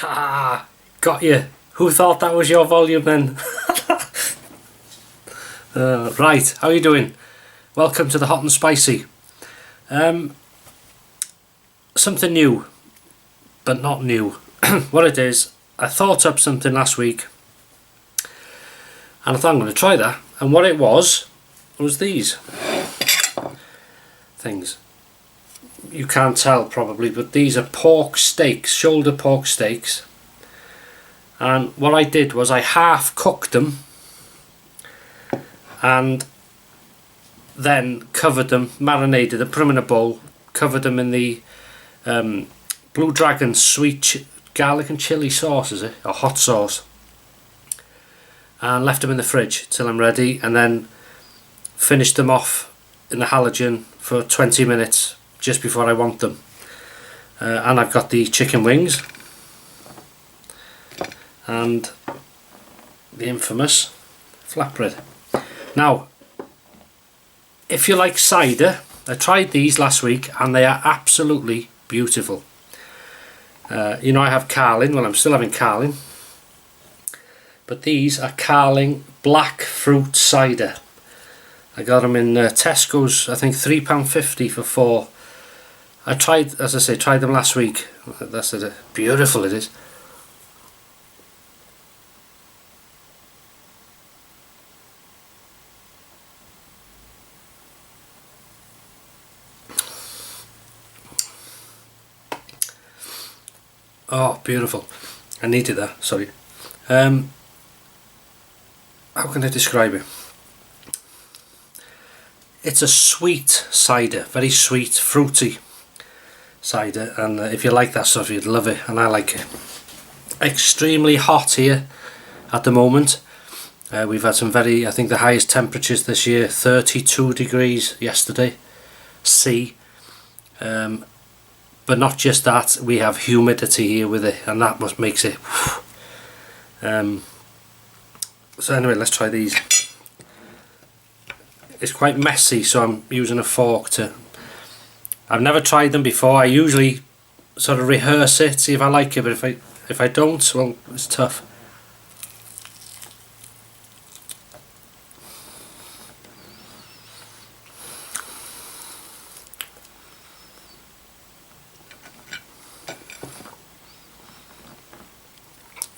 Ah, got you. Who thought that was your volume then? Right, how are you doing? Welcome to the Hot and Spicy. Something new, but not new. What it is, I thought up something last week and I thought I'm going to try that, and what it was these things. You can't tell probably, but these are pork steaks, shoulder pork steaks, and what I did was I half cooked them and then covered them, marinated them, put them in a bowl, covered them in the Blue Dragon sweet garlic and chili sauce, is it, or hot sauce, and left them in the fridge till I'm ready, and then finished them off in the halogen for 20 minutes just before I want them. And I've got the chicken wings and the infamous flatbread. Now, if you like cider, I tried these last week and they are absolutely beautiful. You know, I have Carling, well I'm still having Carling, but these are Carling black fruit cider. I got them in Tesco's, I think £3.50 for 4. I tried, as I say, tried them last week. That's it. Beautiful it is. Oh, beautiful. I needed that, sorry. How can I describe it? It's a sweet cider, very sweet, fruity cider, and if you like that stuff you'd love it, and I like it. Extremely hot here at the moment. We've had some very, I think the highest temperatures this year, 32 degrees yesterday, C. But not just that, we have humidity here with it, and that what makes it. So anyway, let's try these. It's quite messy, so I'm using a fork to. I've never tried them before. I usually sort of rehearse it, see if I like it, but if I don't, well, it's tough.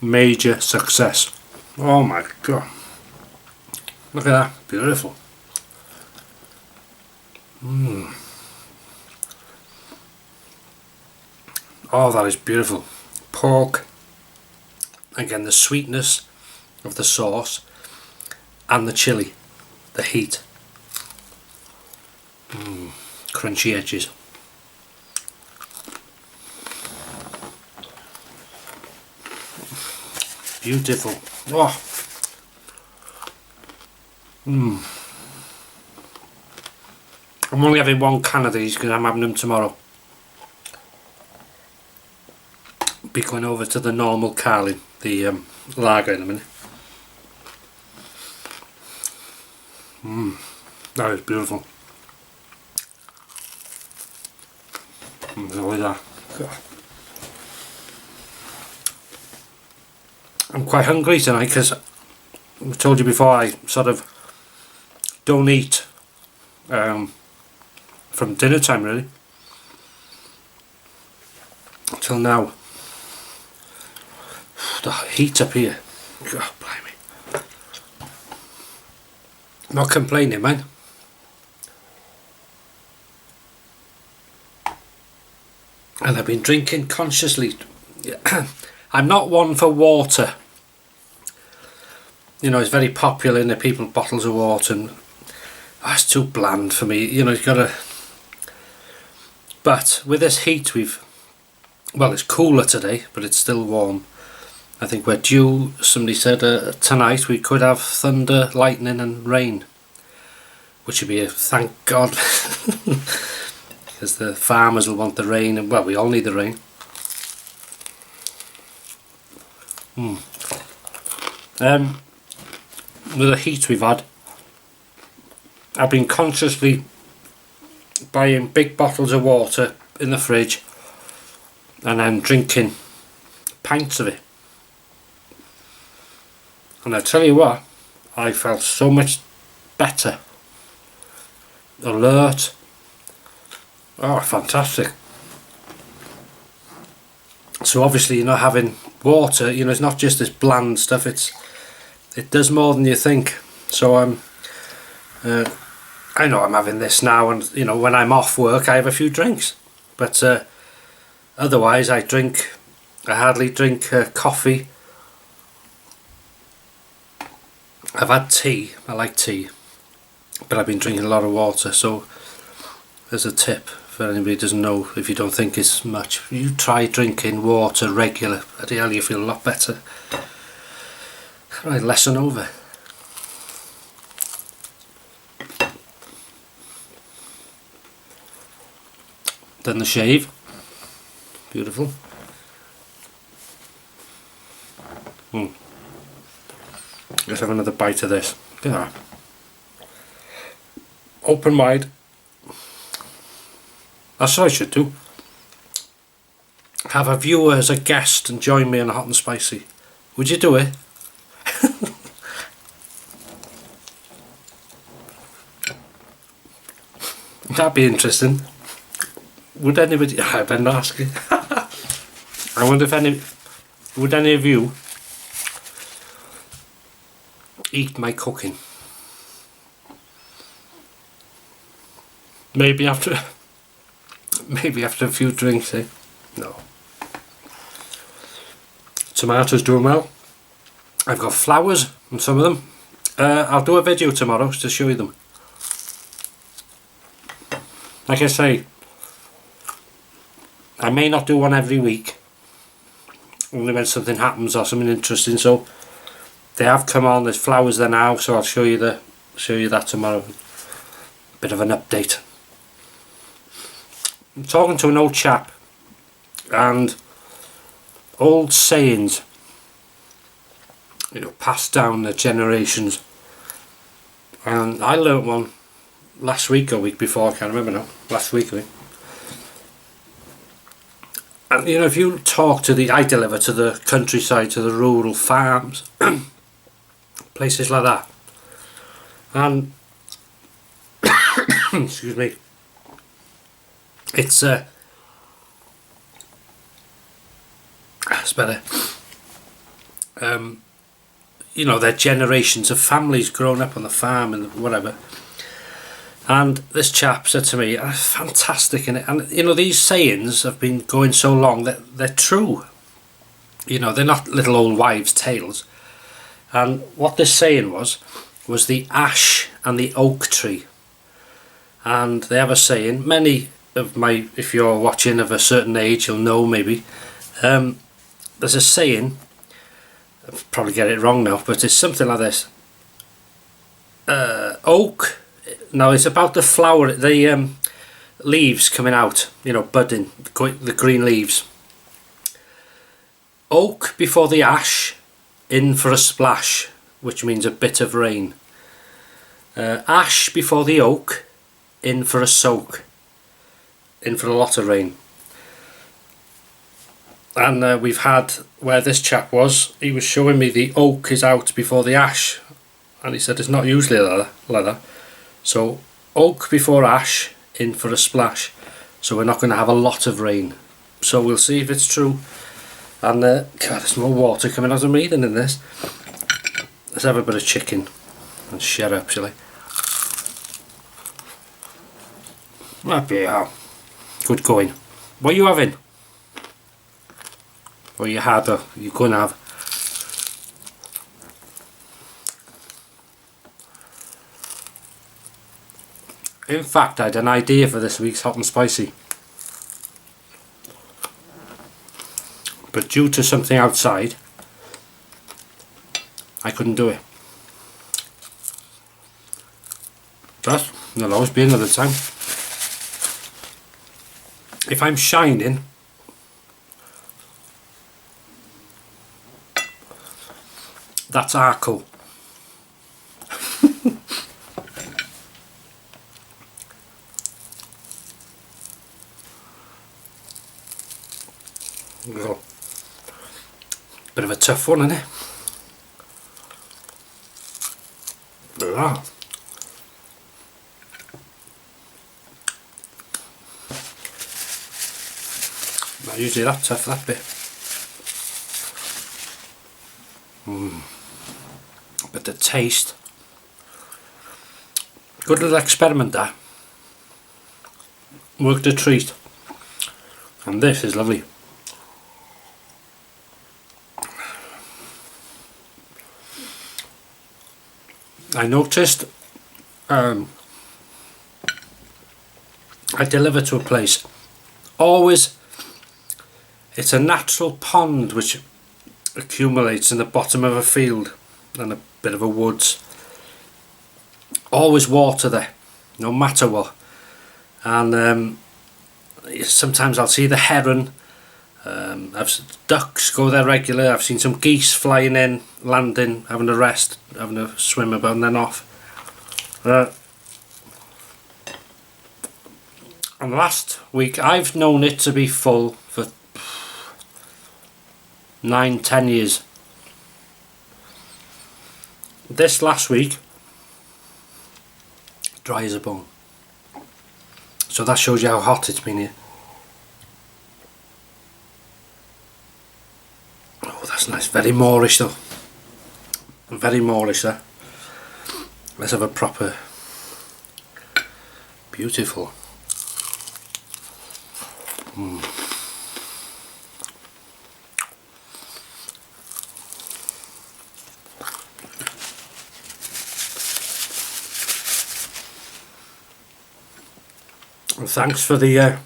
Major success. Oh my god, look at that, beautiful. Oh, that is beautiful. Pork, again the sweetness of the sauce and the chili, the heat, crunchy edges. Beautiful. Oh. I'm only having one can of these because I'm having them tomorrow. Be going over to the normal Carling, the lager in a minute. That is beautiful. Look at that. God. I'm quite hungry tonight because I told you before I sort of don't eat from dinner time really till now. The heat up here, God blimey. Not complaining, man. And I've been drinking consciously. I'm not one for water. You know, it's very popular in the people bottles of water, and it's too bland for me. You know, you've got to. But with this heat, well, it's cooler today, but it's still warm. I think we're due. Somebody said tonight we could have thunder, lightning, and rain, which would be a thank God, because the farmers will want the rain, and well, we all need the rain. With the heat we've had, I've been consciously buying big bottles of water in the fridge and then drinking pints of it. And I tell you what, I felt so much better, alert. Oh, fantastic. So obviously you're not having water, you know, it's not just this bland stuff, it does more than you think. So I know I'm having this now, and you know, when I'm off work I have a few drinks, but otherwise I hardly drink coffee. I've had tea, I like tea, but I've been drinking a lot of water. So there's a tip for anybody who doesn't know, if you don't think it's much, you try drinking water regular. At the early you feel a lot better. Right, lesson over. Done the shave. Beautiful. Let's have another bite of this. Look at that. Open wide. That's what I should do. Have a viewer as a guest and join me on a hot and spicy. Would you do it? That'd be interesting. Would anybody? I better not ask you. I wonder if would any of you eat my cooking? Maybe after a few drinks, eh? No. Tomatoes doing well. I've got flowers on some of them. I'll do a video tomorrow to show you them. Like I say, I may not do one every week, only when something happens or something interesting. So they have come on. There's flowers there now, so I'll show you that tomorrow. Bit of an update. I'm talking to an old chap, and old sayings, you know, passed down the generations. And I learnt one last week or week before, I can't remember now. Last week, I think. And you know, if you talk to I deliver to the countryside, to the rural farms, places like that, and excuse me, it's better. You know, they're generations of families grown up on the farm and whatever. And this chap said to me, fantastic, innit? And you know, these sayings have been going so long that they're true. You know, they're not little old wives' tales. And what this saying was the ash and the oak tree. And they have a saying, many of my, if you're watching of a certain age, you'll know maybe, there's a saying, I'll probably get it wrong now, but it's something like this. Oak, now it's about the flower, the leaves coming out, you know, budding, the green leaves. Oak before the ash, in for a splash, which means a bit of rain. Ash before the oak, in for a soak, in for a lot of rain. And we've had, where this chap was, he was showing me the oak is out before the ash, and he said it's not usually like that. So oak before ash, in for a splash. So we're not going to have a lot of rain. So we'll see if it's true. And God, there's more water coming out of me than in this. Let's have a bit of chicken and shut up, shall I? Bloody hell. Good going. What are you having? Or you had, or you couldn't have? In fact, I had an idea for this week's hot and spicy, but due to something outside, I couldn't do it. But there'll always be another time. If I'm shining, that's Arco. Go. Bit of a tough one, isn't it? Blah. Not usually that tough, that bit. But the taste, good little experiment there. Worked a treat. And this is lovely. I noticed I deliver to a place, always it's a natural pond which accumulates in the bottom of a field and a bit of a woods. Always water there, no matter what. And sometimes I'll see the heron. Ducks go there regularly. I've seen some geese flying in, landing, having a rest, having a swim about and then off. And last week I've known it to be full for 9-10 years. This last week, dry as a bone. So that shows you how hot it's been here. Oh, that's nice. Very Moorish though. Very Moorish there. Let's have a proper, beautiful. And thanks for the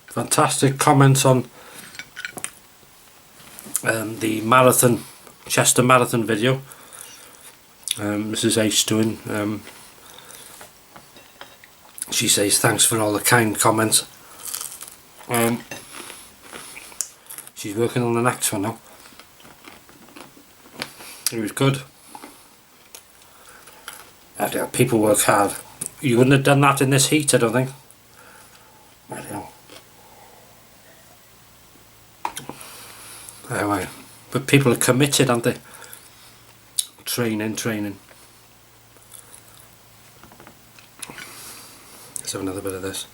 fantastic comments on the marathon, Chester Marathon video. Mrs. H doing. She says thanks for all the kind comments. She's working on the next one now. It was good. People work hard. You wouldn't have done that in this heat, I don't think. I don't know. Anyway, but people are committed, aren't they? Training. Let's have another bit of this.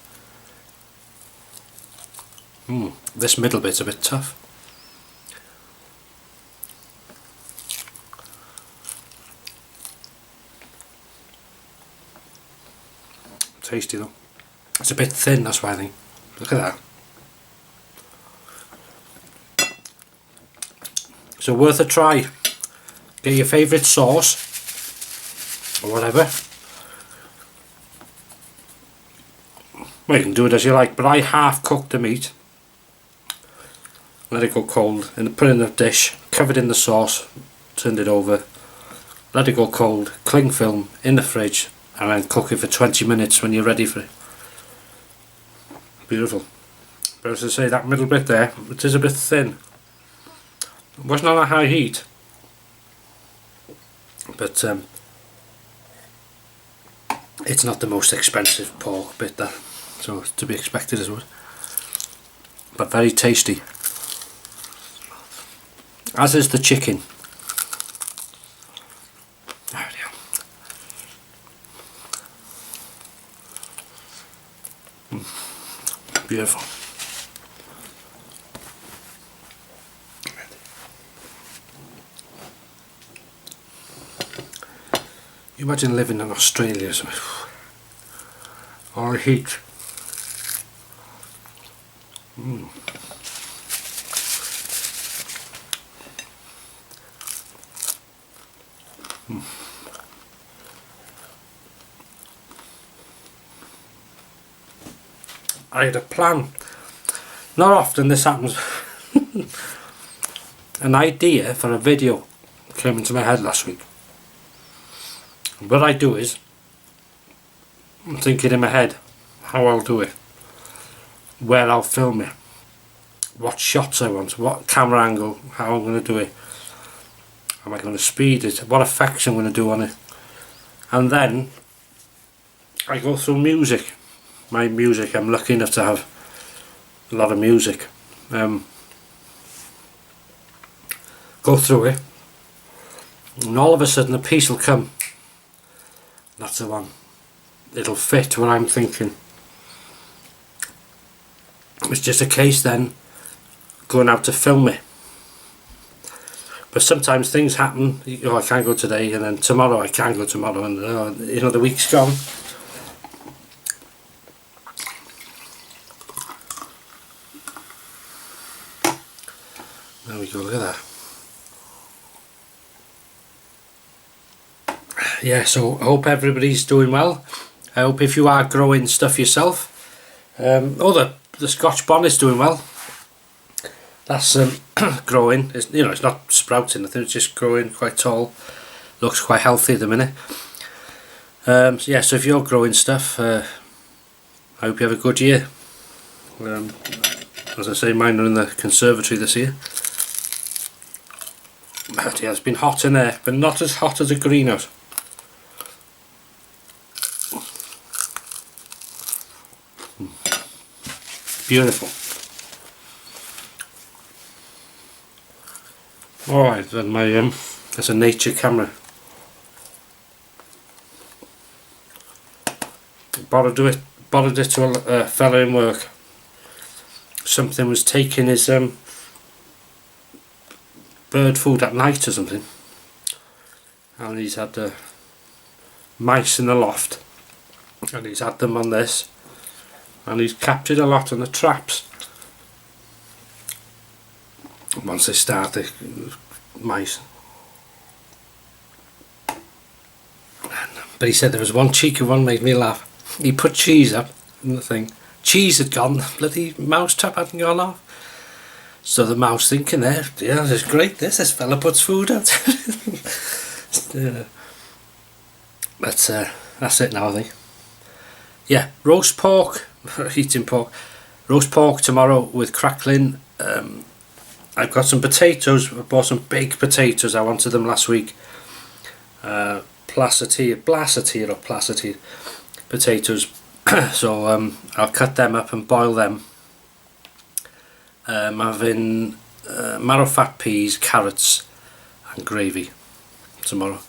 This middle bit's a bit tough. Tasty though. It's a bit thin, that's why I think. Look at that. So worth a try. Get your favourite sauce or whatever. Well, you can do it as you like, but I half cooked the meat, let it go cold, and put it in a dish, covered in the sauce, turned it over, let it go cold, cling film in the fridge, and then cook it for 20 minutes when you're ready for it. Beautiful. But as I say, that middle bit there, it is a bit thin. It wasn't on a high heat, but it's not the most expensive pork bit there, so it's to be expected as well. But very tasty. As is the chicken. There we are. Beautiful. You imagine living in Australia or something. All the heat. I had a plan. Not often this happens. An idea for a video came into my head last week. What I do is, I'm thinking in my head how I'll do it, where I'll film it, what shots I want, what camera angle, how I'm going to do it, am I going to speed it, what effects I'm going to do on it, and then I go through music. My music, I'm lucky enough to have a lot of music. go through it, and all of a sudden a piece will come. That's the one. It'll fit what I'm thinking. It's just a case then going out to film it. But sometimes things happen, you know, I can't go today, and then tomorrow I can't go tomorrow, and you know, the week's gone. There we go, look at that. Yeah, so I hope everybody's doing well. I hope if you are growing stuff yourself, the Scotch bonnet's doing well. That's growing. It's, you know, it's not sprouting, I think it's just growing quite tall. Looks quite healthy at the minute. So yeah, so if you're growing stuff, I hope you have a good year. As I say, mine are in the conservatory this year. But yeah, it's been hot in there, but not as hot as a greenhouse. Beautiful. Alright, then my that's a nature camera. Borrowed it to a fella in work. Something was taking his bird food at night or something, and he's had mice in the loft, and he's had them on this, and he's captured a lot on the traps. Once they start, the mice. But he said there was one cheeky one made me laugh. He put cheese up in the thing. Cheese had gone, the bloody mouse trap hadn't gone off. So the mouse thinking there, yeah, this is great, this fella puts food out. But that's it now, I think. Yeah, roast pork, eating pork. Roast pork tomorrow with crackling. I've got some potatoes. I bought some big potatoes. I wanted them last week. Placetia potatoes. So I'll cut them up and boil them. I'm having marrow fat peas, carrots and gravy tomorrow.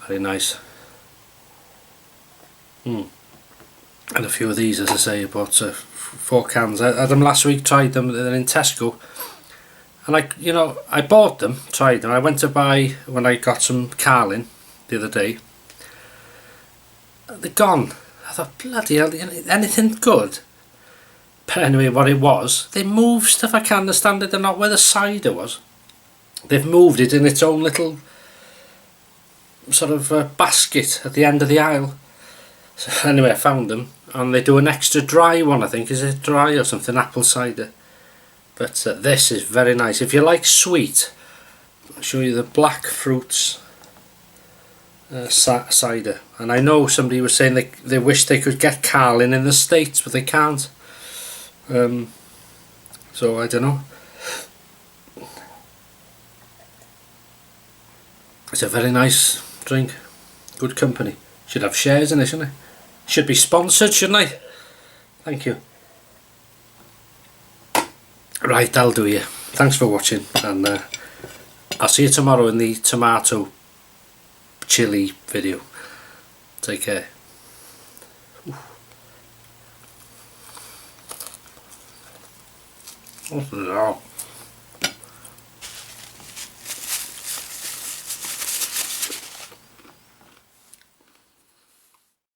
Very nice. And a few of these, as I say, I bought 4 cans. I had them last week, tried them, they're in Tesco. And I bought them, tried them. I went to buy, when I got some Carling the other day, they're gone. I thought, bloody hell, anything good? But anyway, what it was, they moved stuff. I can't understand it. They're not where the cider was. They've moved it in its own little sort of basket at the end of the aisle. So anyway, I found them, and they do an extra dry one, I think. Is it dry or something? Apple cider. But this is very nice. If you like sweet, I'll show you the black fruits cider. And I know somebody was saying they wish they could get Carling in the States, but they can't. So I don't know. It's a very nice drink. Good company. Should have shares in it, shouldn't it? Should be sponsored, shouldn't I? Thank you. Right, that'll do you. Thanks for watching, and I'll see you tomorrow in the tomato chili video. Take care. Oh, no.